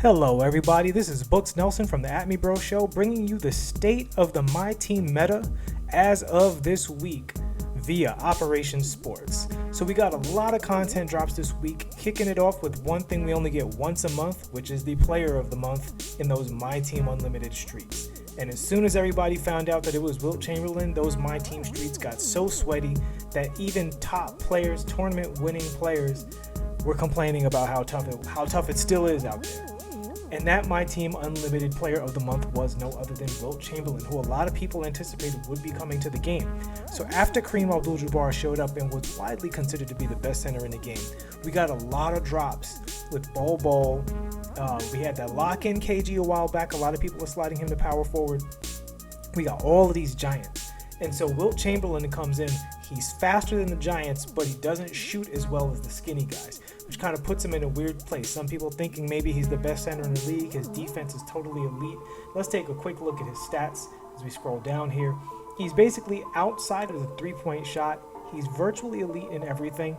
Hello everybody, this is Books Nelson from the At Me Bro Show, bringing you the state of the MyTeam meta as of this week via Operation Sports. So we got a lot of content drops this week, kicking it off with one thing we only get once a month, which is the Player of the Month in those MyTeam Unlimited streaks. And as soon as everybody found out that it was Wilt Chamberlain, those MyTeam streaks got so sweaty that even top players, tournament-winning players, were complaining about how tough it still is out there. And that MyTeam Unlimited Player of the Month was no other than Wilt Chamberlain, who a lot of people anticipated would be coming to the game. So after Kareem Abdul-Jabbar showed up and was widely considered to be the best center in the game, we got a lot of drops with Bol. We had that lock-in KG a while back. A lot of people were sliding him to power forward. We got all of these giants. And so Wilt Chamberlain comes in. He's faster than the giants, but he doesn't shoot as well as the skinny guys, which kind of puts him in a weird place. Some people thinking maybe he's the best center in the league. His defense is totally elite. Let's take a quick look at his stats as we scroll down here. He's basically outside of the three-point shot. He's virtually elite in everything,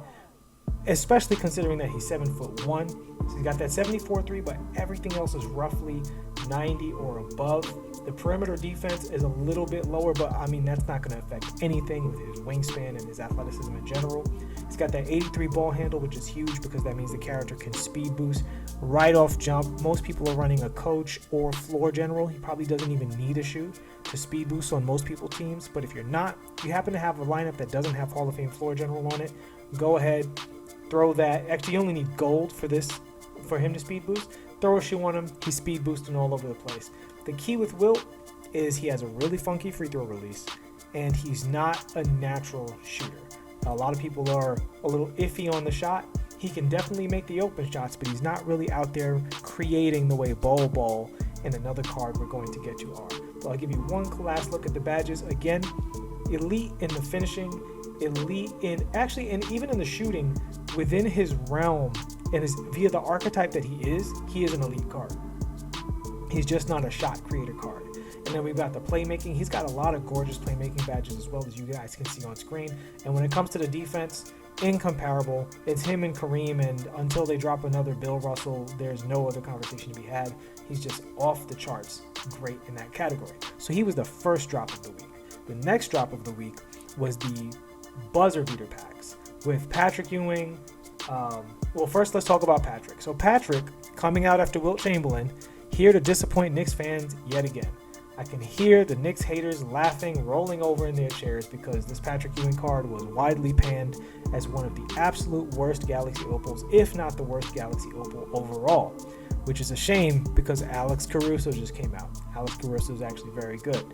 especially considering that he's 7'1". So he's got that 74-3, but everything else is roughly 90 or above. The perimeter defense is a little bit lower, but I mean, that's not going to affect anything with his wingspan and his athleticism in general. He's got that 83 ball handle, which is huge because that means the character can speed boost right off jump. Most people are running a coach or floor general. He probably doesn't even need a shoe to speed boost on most people's teams. But if you're not, you happen to have a lineup that doesn't have Hall of Fame floor general on it, go ahead, throw that. Actually, you only need gold for him to speed boost. Throw a shoe on him. He's speed boosting all over the place. The key with Wilt is he has a really funky free throw release, and he's not a natural shooter. A lot of people are a little iffy on the shot. He can definitely make the open shots, but he's not really out there creating the way Bol and another card we're going to get you are. So I'll give you one last look at the badges. Again, elite in the finishing, elite in actually, and even in the shooting within his realm, and via the archetype that he is an elite card. He's just not a shot creator card. And then we've got the playmaking. He's got a lot of gorgeous playmaking badges as well, as you guys can see on screen. And when it comes to the defense, incomparable. It's him and Kareem, and until they drop another Bill Russell, there's no other conversation to be had. He's just off the charts great in that category. So he was the first drop of the week. The next drop of the week was the buzzer beater packs with Patrick Ewing. Well, first let's talk about Patrick. So Patrick, coming out after Wilt Chamberlain, here to disappoint Knicks fans yet again. I can hear the Knicks haters laughing, rolling over in their chairs because this Patrick Ewing card was widely panned as one of the absolute worst Galaxy Opals, if not the worst Galaxy Opal overall, which is a shame because Alex Caruso just came out. Alex Caruso is actually very good.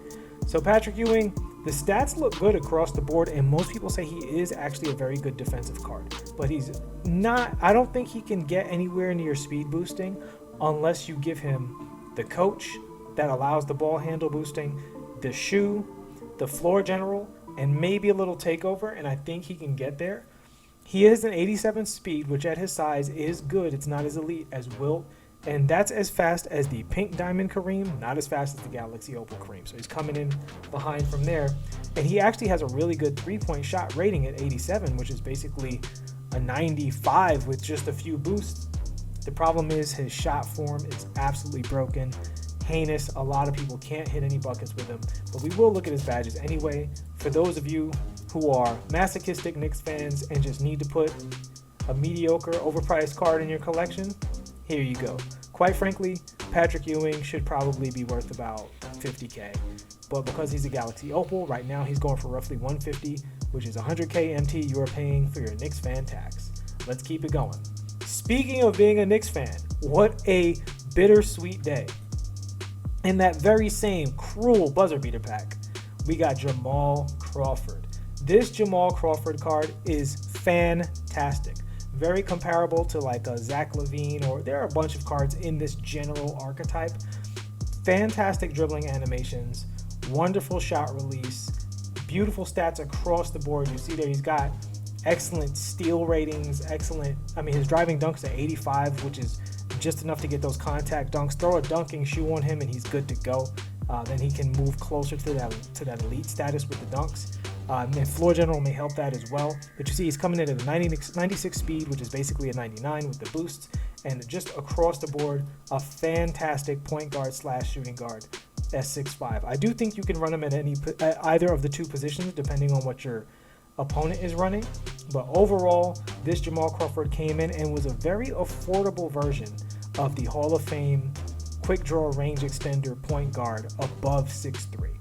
So Patrick Ewing, the stats look good across the board, and most people say he is actually a very good defensive card, but he's not. I don't think he can get anywhere near speed boosting unless you give him the coach that allows the ball handle boosting, the shoe, the floor general, and maybe a little takeover, and I think he can get there. He is an 87 speed, which at his size is good. It's not as elite as Wilt, and that's as fast as the Pink Diamond Kareem, not as fast as the Galaxy Opal Kareem. So he's coming in behind from there, and he actually has a really good three-point shot rating at 87, which is basically a 95 with just a few boosts. The problem is his shot form is absolutely broken, heinous. A lot of people can't hit any buckets with him, but we will look at his badges anyway. For those of you who are masochistic Knicks fans and just need to put a mediocre, overpriced card in your collection, here you go. Quite frankly, Patrick Ewing should probably be worth about $50K, but because he's a Galaxy Opal, right now he's going for roughly $150, which is $100K MT you are paying for your Knicks fan tax. Let's keep it going. Speaking of being a Knicks fan, what a bittersweet day. In that very same cruel buzzer beater pack, we got Jamal Crawford. This Jamal Crawford card is fantastic. Very comparable to like a Zach LaVine, or there are a bunch of cards in this general archetype. Fantastic dribbling animations, wonderful shot release, beautiful stats across the board. You see there he's got excellent steal ratings, his driving dunks at 85, which is just enough to get those contact dunks. Throw a dunking shoe on him and he's good to go. Then he can move closer to that elite status with the dunks. And floor general may help that as well. But you see he's coming in at a 96 speed, which is basically a 99 with the boosts. and just across the board, a fantastic point guard / shooting guard at 6'5". I do think you can run him at either of the two positions, depending on what your opponent is running. But overall, this Jamal Crawford came in and was a very affordable version of the Hall of Fame quick draw range extender point guard above 6'3".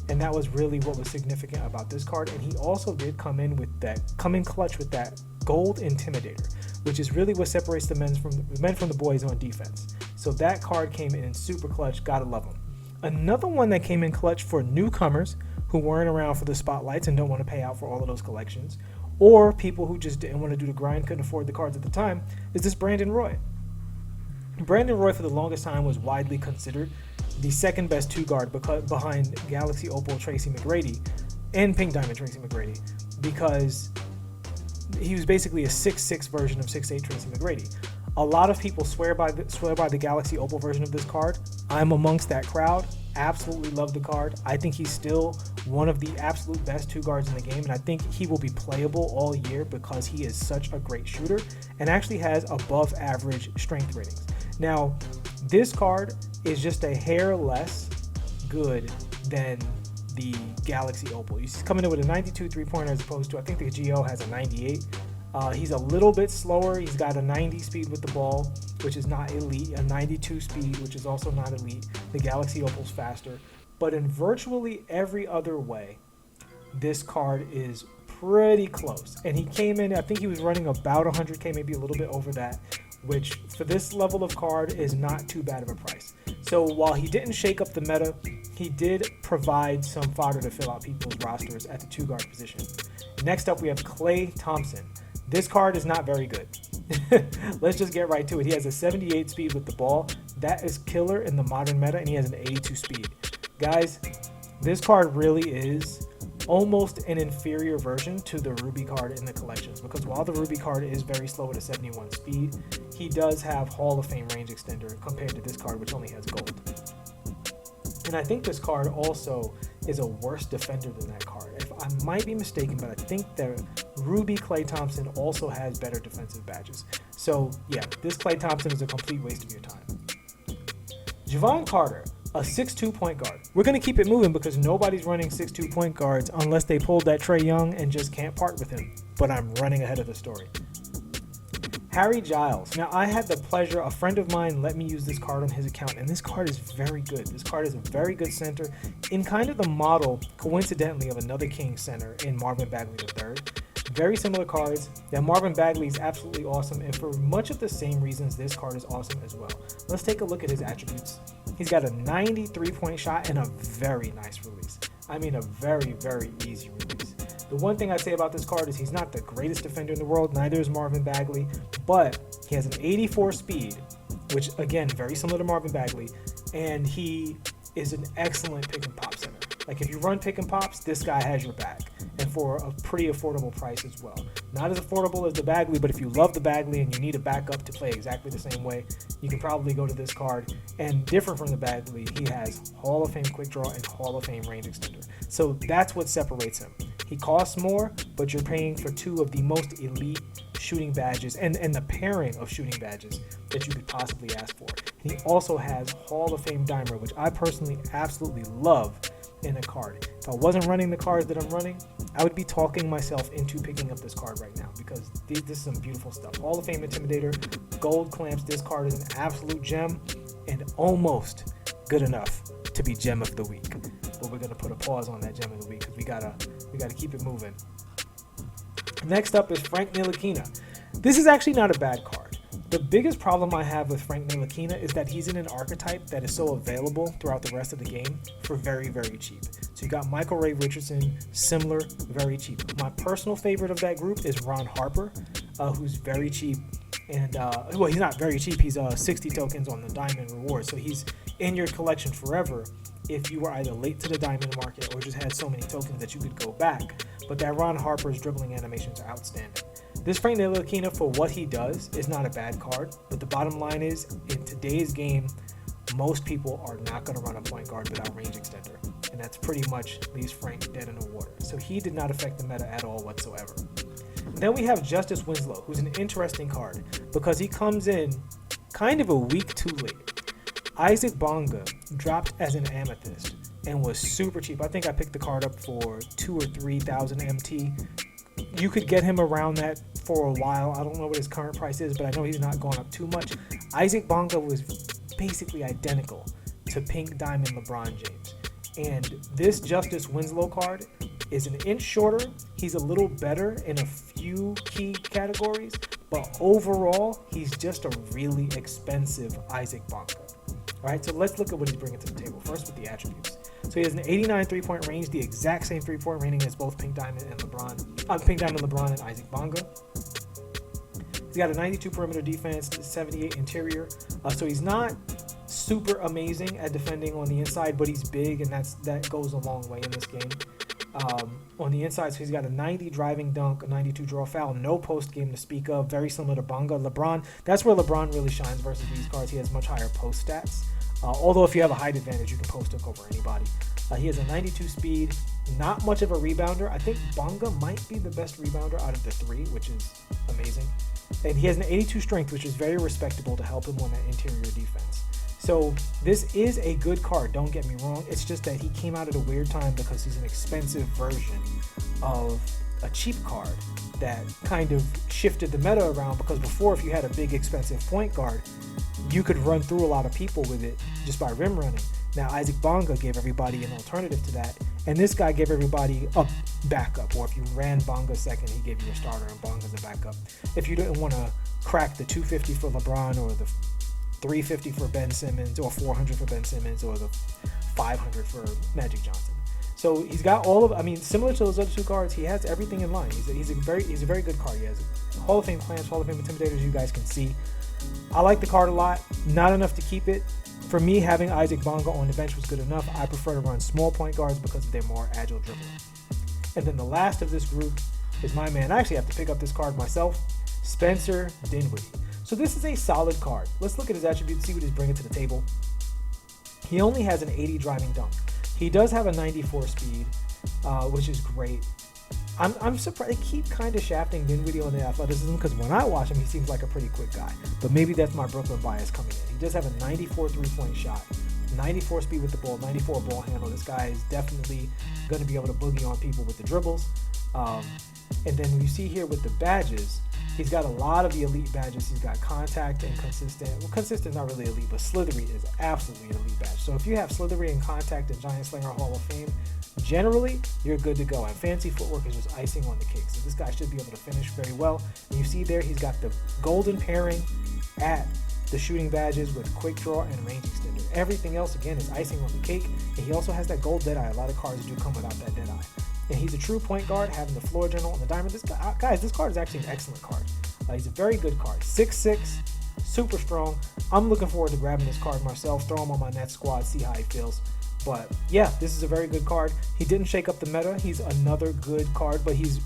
And that was really what was significant about this card. And he also did come in clutch with that gold intimidator, which is really what separates the men from the boys on defense. So that card came in super clutch. Gotta love him. Another one that came in clutch for newcomers who weren't around for the spotlights and don't want to pay out for all of those collections, or people who just didn't want to do the grind, couldn't afford the cards at the time, is this Brandon Roy. Brandon Roy for the longest time was widely considered the second best two guard behind Galaxy Opal Tracy McGrady and Pink Diamond Tracy McGrady, because he was basically a 6'6" version of 6'8" Tracy McGrady. A lot of people swear by the Galaxy Opal version of this card. I'm amongst that crowd. Absolutely love the card. I think he's still one of the absolute best two guards in the game, and I think he will be playable all year because he is such a great shooter and actually has above average strength ratings. Now, this card is just a hair less good than the Galaxy Opal. He's coming in with a 92 3-pointer as opposed to, I think the GO has a 98. He's a little bit slower. He's got a 90 speed with the ball, which is not elite, a 92 speed, which is also not elite. The Galaxy Opal's faster. But in virtually every other way, this card is pretty close. And he came in, I think he was running about 100K, maybe a little bit over that, which for this level of card is not too bad of a price. So while he didn't shake up the meta, he did provide some fodder to fill out people's rosters at the two guard position. Next up, we have Klay Thompson. This card is not very good. Let's just get right to it. He has a 78 speed with the ball. That is killer in the modern meta, and he has an 82 speed. Guys, this card really is almost an inferior version to the Ruby card in the collections, because while the Ruby card is very slow at a 71 speed, he does have Hall of Fame range extender compared to this card, which only has gold. And I think this card also is a worse defender than that card. If I might be mistaken, but I think the Ruby Klay Thompson also has better defensive badges. So yeah, this Klay Thompson is a complete waste of your time. Jevon Carter, a 6'2" point guard. We're going to keep it moving because nobody's running 6'2" point guards unless they pulled that Trae Young and just can't part with him. But I'm running ahead of the story. Harry Giles. Now, I had the pleasure, a friend of mine let me use this card on his account, and this card is very good. This card is a very good center in kind of the model, coincidentally, of another King center in Marvin Bagley III. Very similar cards. Now, Marvin Bagley is absolutely awesome, and for much of the same reasons, this card is awesome as well. Let's take a look at his attributes. He's got a 93-point shot and a very nice release. I mean, a very, very easy release. The one thing I'd say about this card is he's not the greatest defender in the world, neither is Marvin Bagley, but he has an 84 speed, which again, very similar to Marvin Bagley, and he is an excellent pick and pop center. Like if you run pick and pops, this guy has your back, and for a pretty affordable price as well. Not as affordable as the Bagley, but if you love the Bagley and you need a backup to play exactly the same way, you can probably go to this card. And different from the Bagley, he has Hall of Fame quick draw and Hall of Fame range extender. So that's what separates him. He costs more, but you're paying for two of the most elite shooting badges and the pairing of shooting badges that you could possibly ask for. And he also has Hall of Fame Dimer, which I personally absolutely love in a card. If I wasn't running the cards that I'm running, I would be talking myself into picking up this card right now because this is some beautiful stuff. Hall of Fame Intimidator, gold clamps. This card is an absolute gem and almost good enough to be gem of the week. But we're gonna put a pause on that gem of the week because we gotta keep it moving. Next up is Frank Ntilikina. This is actually not a bad card. The biggest problem I have with Frank Ntilikina is that he's in an archetype that is so available throughout the rest of the game for very, very cheap. So you got Michael Ray Richardson, similar, very cheap. My personal favorite of that group is Ron Harper, who's very cheap. And, well, he's not very cheap. He's 60 tokens on the Diamond reward. So he's in your collection forever if you were either late to the Diamond market or just had so many tokens that you could go back. But that Ron Harper's dribbling animations are outstanding. This Frank Ntilikina, for what he does, is not a bad card. But the bottom line is, in today's game, most people are not going to run a point guard without range extender. And that's pretty much leaves Frank dead in the water. So he did not affect the meta at all whatsoever. Then we have Justise Winslow, who's an interesting card because he comes in kind of a week too late. Isaac Bonga dropped as an amethyst and was super cheap. I think I picked the card up for 2,000 or 3,000 MT. You could get him around that for a while. I don't know what his current price is, but I know he's not going up too much. Isaac Bonga was basically identical to Pink Diamond LeBron James. And this Justise Winslow card is an inch shorter. He's a little better in a few key categories, but overall, he's just a really expensive Isaac Bonga. All right, so let's look at what he's bringing to the table. First with the attributes. So he has an 89 three-point range, the exact same three-point rating as both Pink Diamond LeBron and Isaac Bonga. He's got a 92 perimeter defense, 78 interior. So he's not super amazing at defending on the inside, but he's big, and that goes a long way in this game. On the inside, so he's got a 90 driving dunk, a 92 draw foul, no post game to speak of, very similar to Bonga. LeBron, that's where LeBron really shines versus these cards. He has much higher post stats. Although if you have a height advantage, you can post dunk over anybody. He has a 92 speed, not much of a rebounder. I think Bonga might be the best rebounder out of the three, which is amazing. And he has an 82 strength, which is very respectable to help him on that interior defense. So this is a good card, don't get me wrong. It's just that he came out at a weird time because he's an expensive version of a cheap card that kind of shifted the meta around, because before, if you had a big expensive point guard, you could run through a lot of people with it just by rim running. Now Isaac Bonga gave everybody an alternative to that, and this guy gave everybody a backup, or if you ran Bonga second, he gave you a starter and Bonga's a backup. If you didn't want to crack the 250 for LeBron, or the 350 for Ben Simmons, or 400 for Ben Simmons, or the 500 for Magic Johnson. So he's got all of, similar to those other two cards, he has everything in line. He's a very good card. He has Hall of Fame clamps, Hall of Fame intimidators, you guys can see. I like the card a lot, not enough to keep it. For me, having Isaac Bonga on the bench was good enough. I prefer to run small point guards because of their more agile dribbling. And then the last of this group is my man. I actually have to pick up this card myself, Spencer Dinwiddie. So this is a solid card. Let's look at his attributes, see what he's bringing to the table. He only has an 80 driving dunk. He does have a 94 speed, which is great. I'm surprised. They keep kind of shafting Dinwiddie on the athleticism, because when I watch him, he seems like a pretty quick guy. But maybe that's my Brooklyn bias coming in. He does have a 94 three-point shot, 94 speed with the ball, 94 ball handle. This guy is definitely going to be able to boogie on people with the dribbles. And then you see here with the badges, he's got a lot of the elite badges. He's got contact and consistent. Well, consistent not really elite, but slithery is absolutely an elite badge. So if you have slithery and contact and Giant Slinger Hall of Fame, generally you're good to go. And fancy footwork is just icing on the cake. So this guy should be able to finish very well. And you see there, he's got the golden pairing at the shooting badges with quick draw and range extender. Everything else, again, is icing on the cake. And he also has that gold deadeye. A lot of cards do come without that deadeye. And he's a true point guard, having the floor general and the diamond. This card is actually an excellent card. He's a very good card. 6'6", super strong. I'm looking forward to grabbing this card myself, throw him on my Nets squad, see how he feels. But yeah, this is a very good card. He didn't shake up the meta. He's another good card, but he's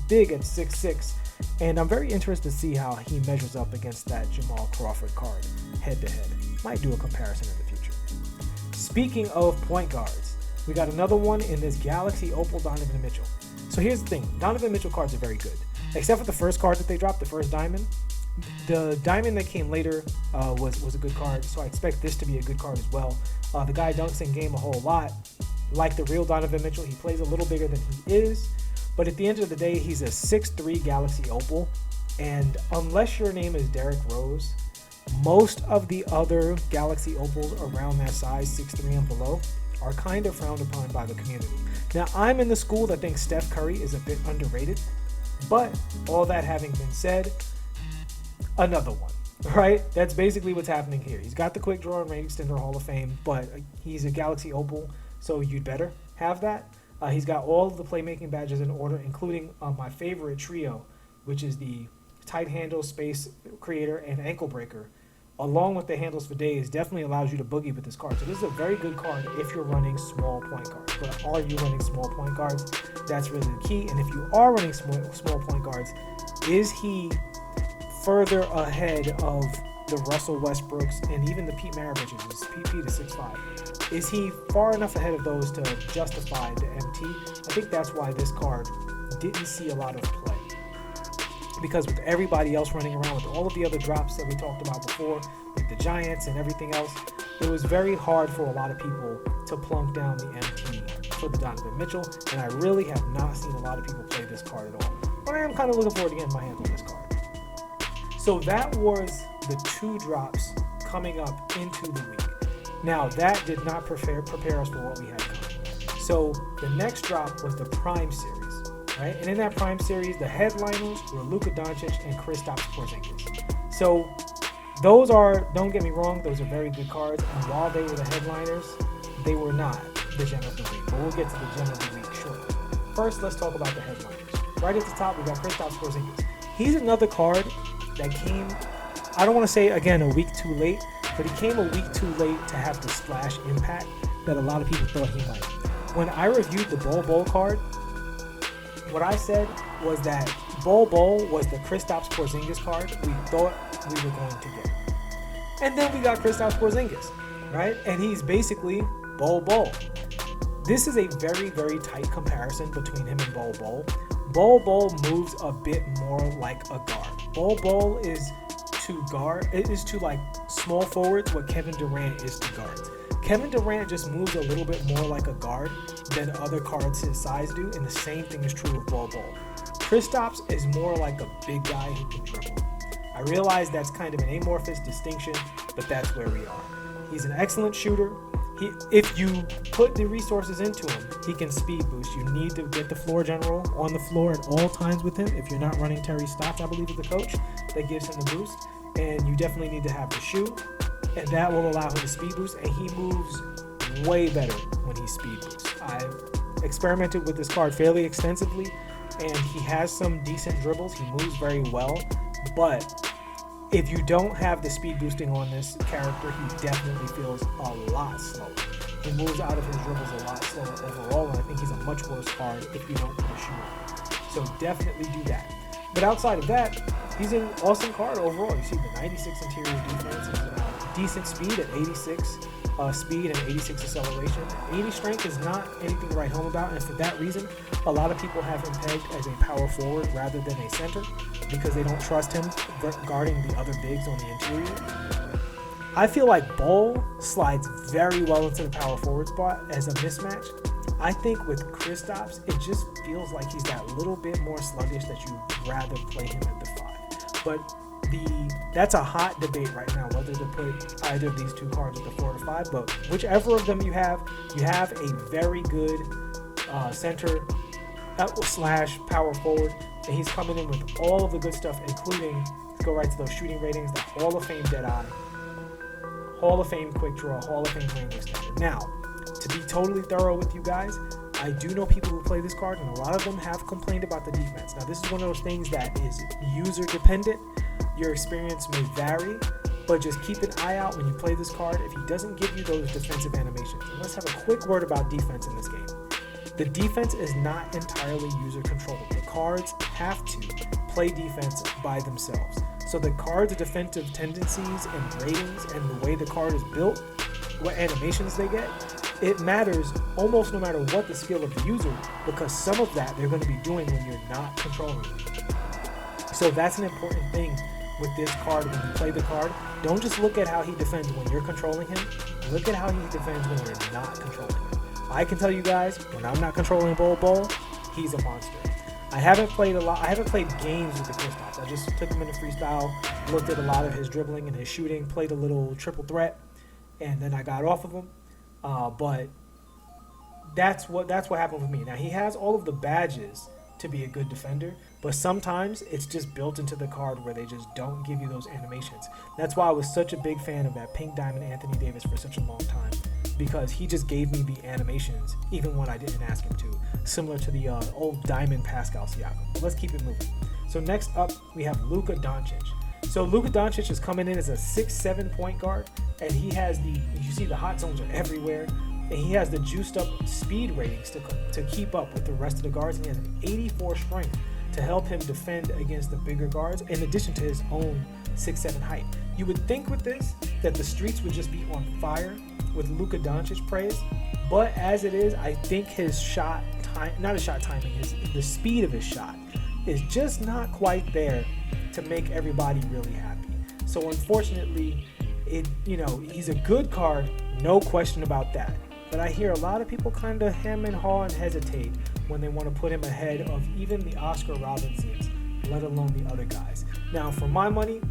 big at 6'6", and I'm very interested to see how he measures up against that Jamal Crawford card head to head. Might do a comparison in the future. Speaking of point guards, we got another one in this Galaxy Opal Donovan Mitchell. So here's the thing. Donovan Mitchell cards are very good. Except for the first card that they dropped, the first diamond. The diamond that came later was a good card, so I expect this to be a good card as well. The guy dunks in game a whole lot. Like the real Donovan Mitchell, he plays a little bigger than he is. But at the end of the day, he's a 6'3" Galaxy Opal. And unless your name is Derrick Rose, most of the other Galaxy Opals around that size, 6'3" and below, are kind of frowned upon by the community. Now, I'm in the school that thinks Steph Curry is a bit underrated. But all that having been said, another one, right? That's basically what's happening here. He's got the quick draw and range extender Hall of Fame, but he's a Galaxy Opal, so you'd better have that. He's got all of the playmaking badges in order, including my favorite trio, which is the tight handle, space creator, and ankle breaker. Along with the handles for days, definitely allows you to boogie with this card. So this is a very good card if you're running small point guards. But are you running small point guards? That's really the key. And if you are running small point guards, is he further ahead of the Russell Westbrooks and even the Pete Maraviches? Pete is 6'5". Is he far enough ahead of those to justify the MT? I think that's why this card didn't see a lot of play. Because with everybody else running around, with all of the other drops that we talked about before, with the Giants and everything else, it was very hard for a lot of people to plunk down the MT for the Donovan Mitchell, and I really have not seen a lot of people play this card at all. But I am kind of looking forward to getting my hands on this card. So that was the 2 drops coming up into the week. Now, that did not prepare us for what we had coming. So the next drop was the Prime Series, right? And in that Prime Series, the headliners were Luka Doncic and Kristaps Porzingis. So those are, don't get me wrong, those are very good cards. And while they were the headliners, they were not the gem of the week. But we'll get to the gem of the week shortly. First, let's talk about the headliners. Right at the top, we got Kristaps Porzingis. He's another card that came, I don't want to say, again, a week too late, but he came a week too late to have the splash impact that a lot of people thought he might. When I reviewed the Bol card, what I said was that Bol was the Kristaps Porzingis card we thought we were going to get. And then we got Kristaps Porzingis, right? And he's basically Bol. This is a very, very tight comparison between him and Bol. Bol moves a bit more like a guard. Bol is to like small forwards what Kevin Durant is to guards. Kevin Durant just moves a little bit more like a guard than other cards his size do, and the same thing is true of Bol. Kristaps is more like a big guy who can dribble. I realize that's kind of an amorphous distinction, but that's where we are. He's an excellent shooter. If you put the resources into him, he can speed boost. You need to get the floor general on the floor at all times with him. If you're not running Terry Stotts, I believe is the coach that gives him the boost. And you definitely need to have the shoe, and that will allow him to speed boost. And he moves way better when he speed boosts. I've experimented with this card fairly extensively, and he has some decent dribbles. He moves very well, but if you don't have the speed boosting on this character, he definitely feels a lot slower. He moves out of his dribbles a lot slower overall, and I think he's a much worse card if you don't put a shoe on. So definitely do that. But outside of that, he's an awesome card overall. You see the 96 interior defense, decent speed at 86 speed and 86 acceleration. 80 strength is not anything to write home about, and for that reason, a lot of people have him pegged as a power forward rather than a center because they don't trust him guarding the other bigs on the interior. I feel like Bol slides very well into the power forward spot as a mismatch. I think with Kristaps, it just feels like he's that little bit more sluggish that you'd rather play him at the 5. But that's a hot debate right now, whether to put either of these 2 cards at the 4 or 5. But whichever of them you have a very good center / power forward, and he's coming in with all of the good stuff, including, let's go right to those shooting ratings, the Hall of Fame Deadeye, Hall of Fame Quick Draw, Hall of Fame Range Extender. Now, to be totally thorough with you guys, I do know people who play this card, and a lot of them have complained about the defense. Now, this is one of those things that is user dependent. Your experience may vary, but just keep an eye out when you play this card if he doesn't give you those defensive animations. And let's have a quick word about defense in this game. The defense is not entirely user controlled. The cards have to play defense by themselves. So the card's defensive tendencies and ratings and the way the card is built, what animations they get, it matters almost no matter what the skill of the user, because some of that they're going to be doing when you're not controlling it. So that's an important thing with this card when you play the card. Don't just look at how he defends when you're controlling him. Look at how he defends when you're not controlling him. I can tell you guys, when I'm not controlling Bol, he's a monster. I haven't played games with the Kristaps. I just took him in a freestyle, looked at a lot of his dribbling and his shooting, played a little triple threat, and then I got off of him. But that's what happened with me. Now, he has all of the badges to be a good defender, but sometimes it's just built into the card where they just don't give you those animations. That's why I was such a big fan of that Pink Diamond Anthony Davis for such a long time, because he just gave me the animations even when I didn't ask him to, similar to the old Diamond Pascal Siakam. But let's keep it moving. So next up, we have Luka Doncic. So Luka Doncic is coming in as a 6'7" point guard, and he has you see the hot zones are everywhere, and he has the juiced up speed ratings to keep up with the rest of the guards, and he has an 84 strength to help him defend against the bigger guards, in addition to his own 6'7" height. You would think with this that the streets would just be on fire with Luka Doncic praise, but as it is, I think his the speed of his shot is just not quite there to make everybody really happy. So unfortunately, he's a good card, no question about that. But I hear a lot of people kind of hem and haw and hesitate when they want to put him ahead of even the Oscar Robinsons, let alone the other guys. Now, for my money,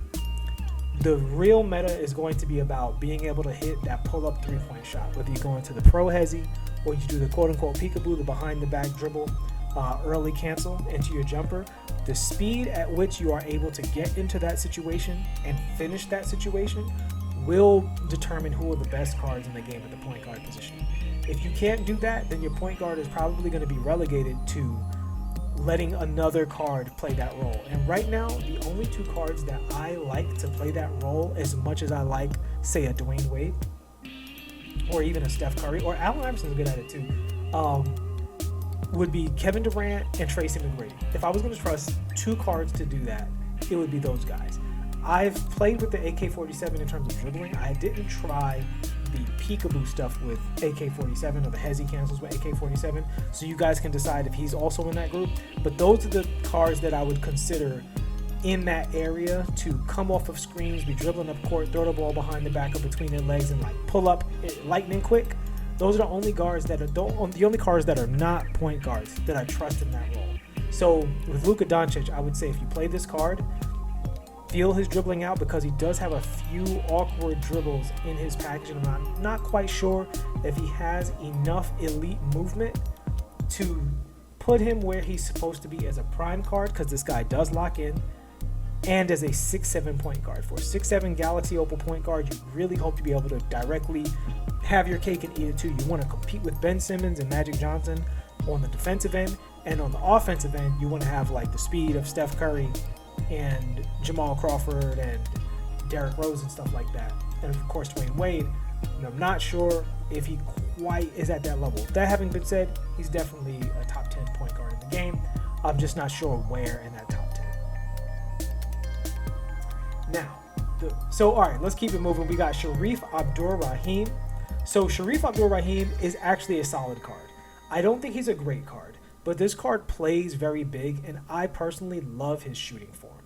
the real meta is going to be about being able to hit that pull-up three-point shot, whether you go into the pro hezzy or you do the quote-unquote peekaboo, the behind-the-back dribble, early cancel into your jumper. The speed at which you are able to get into that situation and finish that situation will determine who are the best cards in the game at the point guard position. If you can't do that, then your point guard is probably going to be relegated to letting another card play that role. And right now, the only two cards that I like to play that role as much as I like, say, a Dwayne Wade or even a Steph Curry, or Allen Iverson's good at it too, would be Kevin Durant and Tracy McGrady. If I was going to trust two cards to do that, it would be those guys. I've played with the AK-47 in terms of dribbling. I didn't try the peekaboo stuff with AK-47 or the hezzy cancels with AK-47, so you guys can decide if he's also in that group. But those are the cards that I would consider in that area to come off of screens, be dribbling up court, throw the ball behind the back or between their legs, and like pull up lightning quick. Those are the only guards that are the only cards that are not point guards that I trust in that role. So with Luka Doncic, I would say if you play this card, feel his dribbling out, because he does have a few awkward dribbles in his package, and I'm not quite sure if he has enough elite movement to put him where he's supposed to be as a prime card, because this guy does lock in, and as a 6'7" point guard. For a 6'7" Galaxy Opal point guard, you really hope to be able to directly have your cake and eat it too. You want to compete with Ben Simmons and Magic Johnson on the defensive end, and on the offensive end, you want to have like the speed of Steph Curry and Jamal Crawford and Derrick Rose and stuff like that. And of course, Dwayne Wade. And I'm not sure if he quite is at that level. That having been said, he's definitely a top 10 point guard in the game. I'm just not sure where in that top 10. Now, all right, let's keep it moving. We got Shareef Abdur-Rahim. So Shareef Abdur-Rahim is actually a solid card. I don't think he's a great card, but this card plays very big, and I personally love his shooting form.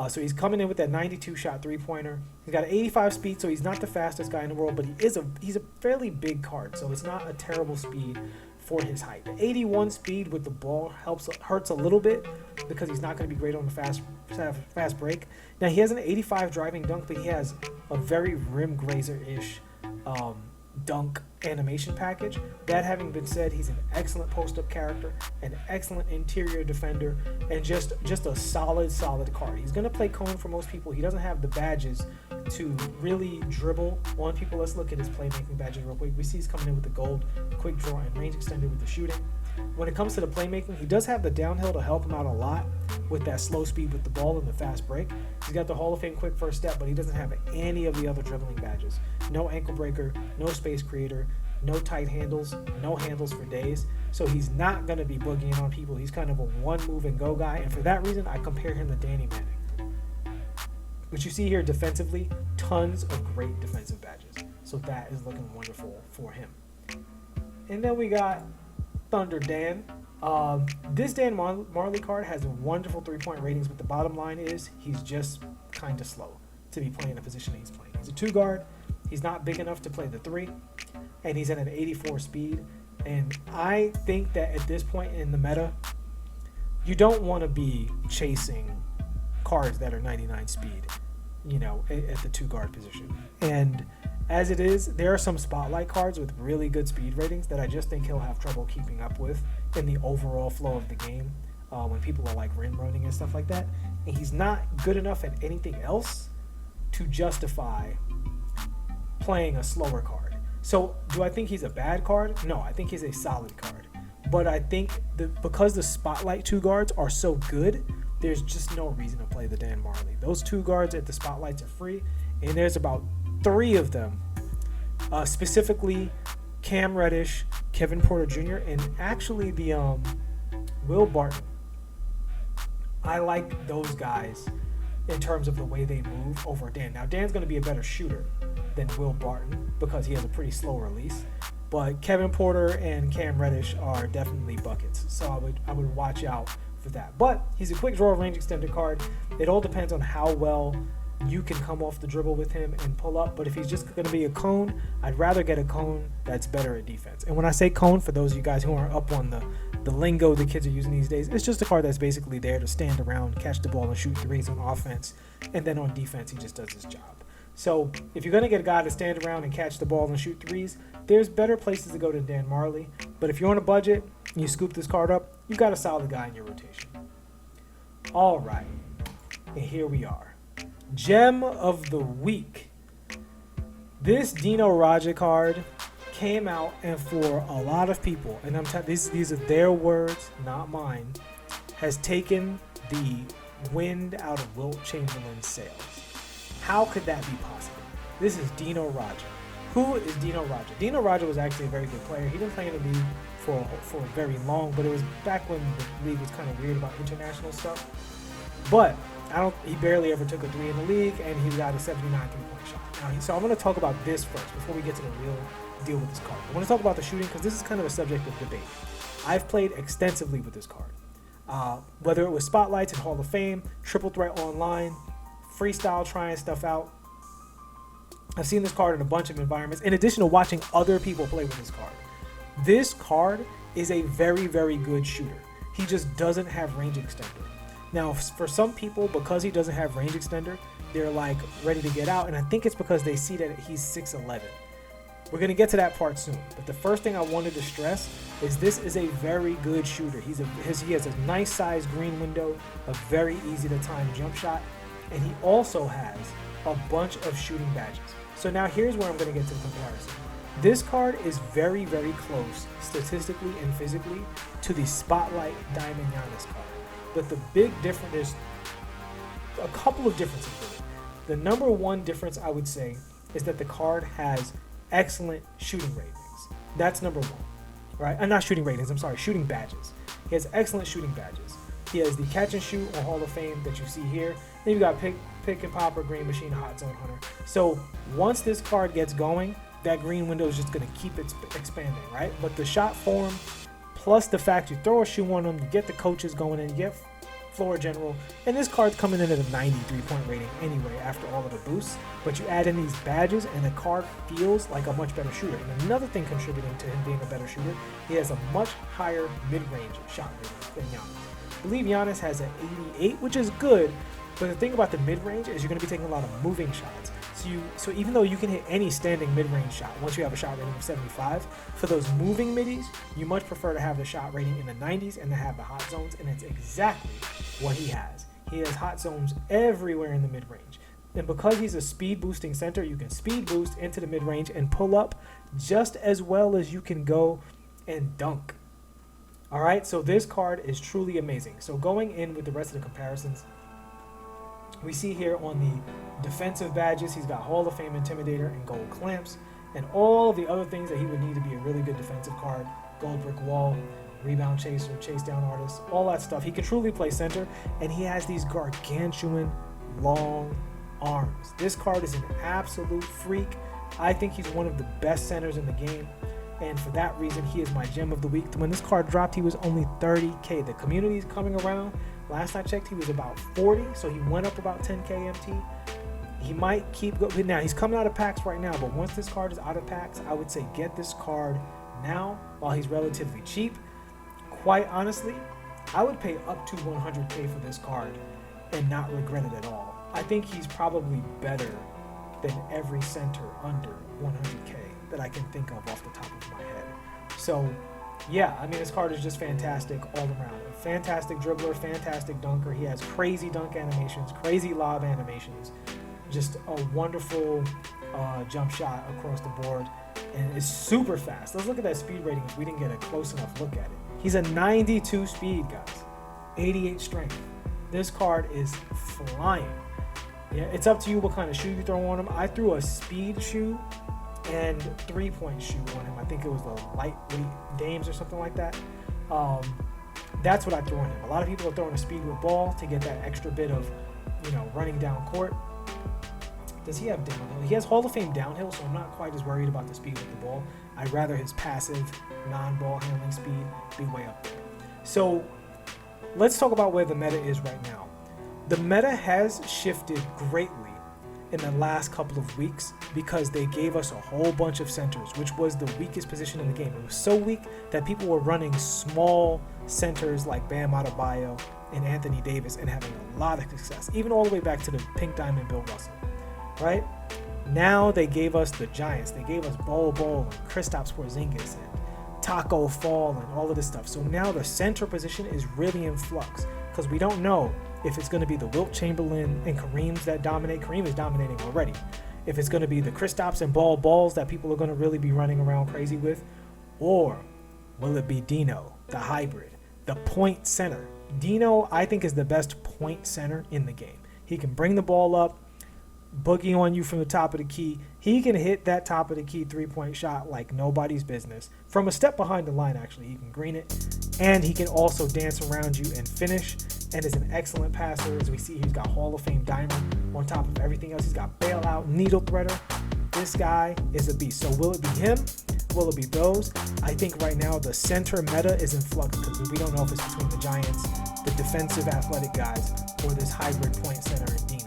So he's coming in with that 92 shot three-pointer. He's got an 85 speed, so he's not the fastest guy in the world, but he's a fairly big card, so it's not a terrible speed for his height. The 81 speed with the ball hurts a little bit because he's not going to be great on the fast break. Now, he has an 85 driving dunk, but he has a very rim grazer-ish dunk animation package. That having been said, he's an excellent post-up character, an excellent interior defender, and just a solid card. He's going to play cone for most people. He doesn't have the badges to really dribble on people. Let's look at his playmaking badges real quick. We see he's coming in with the gold, quick draw, and range extender with the shooting. When it comes to the playmaking, he does have the downhill to help him out a lot with that slow speed with the ball and the fast break. He's got the Hall of Fame quick first step, but he doesn't have any of the other dribbling badges. No ankle breaker, no space creator, no tight handles, no handles for days. So he's not going to be boogieing on people. He's kind of a one move and go guy. And for that reason, I compare him to Danny Manning. But you see here defensively, tons of great defensive badges. So that is looking wonderful for him. And then we got Thunder Dan. This Dan Marley card has wonderful three-point ratings, but the bottom line is he's just kind of slow to be playing the position he's playing. He's a two guard. He's not big enough to play the three, and he's at an 84 speed. And I think that at this point in the meta, you don't want to be chasing cards that are 99 speed, at the two guard position. And as it is, there are some spotlight cards with really good speed ratings that I just think he'll have trouble keeping up with in the overall flow of the game when people are like rim running and stuff like that. And he's not good enough at anything else to justify playing a slower card. So do I think he's a bad card? No, I think he's a solid card. But I think because the spotlight two guards are so good, there's just no reason to play the Dan Marley. Those two guards at the spotlights are free, and there's about 3 of them, specifically Cam Reddish, Kevin Porter Jr., and actually the Will Barton. I like those guys in terms of the way they move over Dan. Now, Dan's going to be a better shooter than Will Barton because he has a pretty slow release, but Kevin Porter and Cam Reddish are definitely buckets, so I would watch out for that. But he's a quick draw range extender card. It all depends on how well you can come off the dribble with him and pull up. But if he's just going to be a cone, I'd rather get a cone that's better at defense. And when I say cone, for those of you guys who aren't up on the lingo the kids are using these days, it's just a card that's basically there to stand around, catch the ball, and shoot threes on offense. And then on defense, he just does his job. So if you're going to get a guy to stand around and catch the ball and shoot threes, there's better places to go than Dan Marley. But if you're on a budget and you scoop this card up, you got a solid guy in your rotation. All right. And here we are. Gem of the week. This Dino Raja card came out, and for a lot of people, and these are their words, not mine, has taken the wind out of Wilt Chamberlain's sails. How could that be possible? This is Dino Raja. Who is Dino Raja? Dino Raja was actually a very good player. He didn't play in the league for very long, but it was back when the league was kind of weird about international stuff. But he barely ever took a three in the league, and he got a 79 three-point shot. So I'm going to talk about this first before we get to the real deal with this card. I want to talk about the shooting because this is kind of a subject of debate. I've played extensively with this card, whether it was spotlights in Hall of Fame, triple threat online, freestyle trying stuff out. I've seen this card in a bunch of environments, in addition to watching other people play with this card. This card is a very, very good shooter. He just doesn't have range extender. Now, for some people, because he doesn't have range extender, they're like ready to get out, and I think it's because they see that he's 6'11". We're going to get to that part soon, but the first thing I wanted to stress is this is a very good shooter. He has a nice size green window, a very easy to time jump shot, and he also has a bunch of shooting badges. So now here's where I'm going to get to the comparison. This card is very, very close statistically and physically to the Spotlight Diamond Giannis card. But the big difference is a couple of differences with it. The number one difference I would say is that the card has excellent shooting ratings. That's number one, right? Not shooting ratings, I'm sorry, shooting badges. He has excellent shooting badges. He has the catch and shoot on Hall of Fame that you see here. Then you got pick and popper, green machine, hot zone hunter. So once this card gets going, that green window is just going to keep expanding, right? But the shot form, plus the fact you throw a shoe on them, you get the coaches going in, you get floor general, and this card's coming in at a 93-point rating anyway after all of the boosts, but you add in these badges and the card feels like a much better shooter. And another thing contributing to him being a better shooter, he has a much higher mid-range shot rating than Giannis. I believe Giannis has an 88, which is good, but the thing about the mid-range is you're going to be taking a lot of moving shots. So even though you can hit any standing mid-range shot once you have a shot rating of 75, for those moving middies, you much prefer to have the shot rating in the 90s and to have the hot zones, and it's exactly what he has. He has hot zones everywhere in the mid-range. And because he's a speed boosting center, you can speed boost into the mid-range and pull up just as well as you can go and dunk. All right, so this card is truly amazing. So going in with the rest of the comparisons, we see here on the defensive badges, he's got Hall of Fame Intimidator and gold clamps, and all the other things that he would need to be a really good defensive card: gold brick wall, rebound chaser, chase down artist, all that stuff. He can truly play center, and he has these gargantuan long arms. This card is an absolute freak. I think he's one of the best centers in the game, and for that reason, he is my gem of the week. When this card dropped, he was only 30K. The community is coming around. Last I checked, he was about 40, so he went up about 10K MT. He might keep going. Now, he's coming out of packs right now, but once this card is out of packs, I would say get this card now while he's relatively cheap. Quite honestly, I would pay up to 100K for this card and not regret it at all. I think he's probably better than every center under 100K that I can think of off the top of my head. So, yeah, I mean, this card is just fantastic all around. A fantastic dribbler, fantastic dunker. He has crazy dunk animations, crazy lob animations, just a wonderful jump shot across the board, and it's super fast. Let's look at that speed rating if we didn't get a close enough look at it. He's a 92 speed, guys, 88 strength. This card is flying. Yeah, it's up to you what kind of shoe you throw on him. I threw a speed shoe and 3-point shoe on him. I think it was the lightweight Dames or something like that. That's what I threw on him. A lot of people are throwing a speed with ball to get that extra bit of, running down court. Does he have downhill? He has Hall of Fame downhill, so I'm not quite as worried about the speed with the ball. I'd rather his passive, non-ball handling speed be way up there. So let's talk about where the meta is right now. The meta has shifted greatly in the last couple of weeks because they gave us a whole bunch of centers, which was the weakest position in the game. It was so weak that people were running small centers like Bam Adebayo and Anthony Davis and having a lot of success, even all the way back to the Pink Diamond Bill Russell, right? Now they gave us the Giants. They gave us Bol Bol and Kristaps Porzingis and Taco Fall and all of this stuff. So now the center position is really in flux because we don't know if it's going to be the Wilt Chamberlain and Kareems that dominate. Kareem is dominating already. If it's going to be the Kristaps and Bol Bols that people are going to really be running around crazy with, or will it be Dino, the hybrid, the point center? Dino, I think, is the best point center in the game. He can bring the ball up, boogie on you from the top of the key. He can hit that top of the key three-point shot like nobody's business. From a step behind the line, actually, he can green it. And he can also dance around you and finish, and is an excellent passer. As we see, he's got Hall of Fame diamond on top of everything else. He's got bailout, needle threader. This guy is a beast. So will it be him? Will it be those? I think right now the center meta is in flux because we don't know if it's between the Giants, the defensive athletic guys, or this hybrid point center in Dino.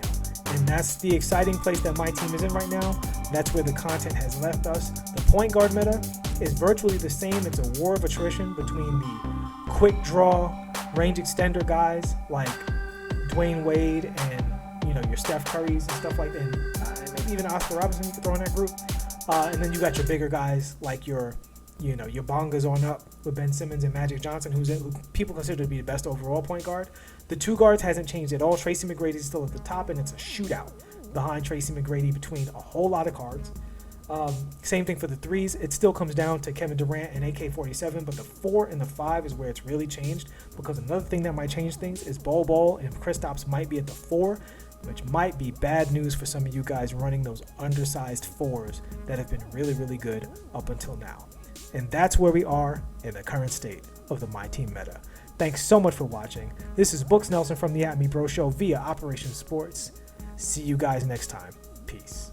And that's the exciting place that my team is in right now. That's where the content has left us. The point guard meta is virtually the same. It's a war of attrition between the quick draw, range extender guys like Dwayne Wade and your Steph Currys and stuff like that. And maybe even Oscar Robertson you could throw in that group. And then you got your bigger guys like your Bongas on up with Ben Simmons and Magic Johnson, who people consider to be the best overall point guard. The two guards hasn't changed at all. Tracy McGrady is still at the top, and it's a shootout behind Tracy McGrady between a whole lot of cards. Same thing for the threes. It still comes down to Kevin Durant and AK-47, but the 4 and the 5 is where it's really changed, because another thing that might change things is Bol Bol and Kristaps might be at the 4, which might be bad news for some of you guys running those undersized 4s that have been really, really good up until now. And that's where we are in the current state of the MyTeam meta. Thanks so much for watching. This is Books Nelson from the At Me Bro Show via Operation Sports. See you guys next time. Peace.